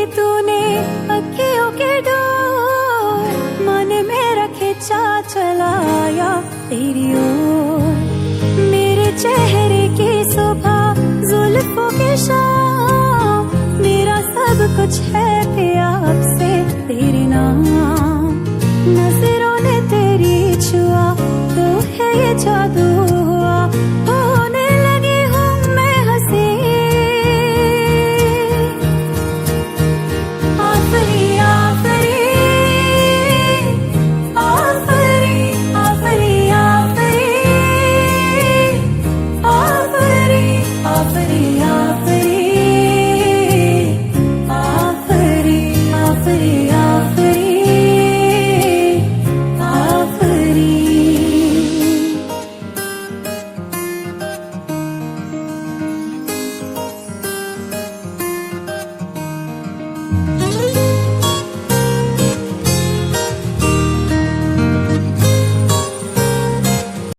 तूने अखियों के डोर, मन मेरा खिंचा चलाया तेरी ओर। मेरे चेहरे की सुबह, जुल्फों की शाम, मेरा सब कुछ है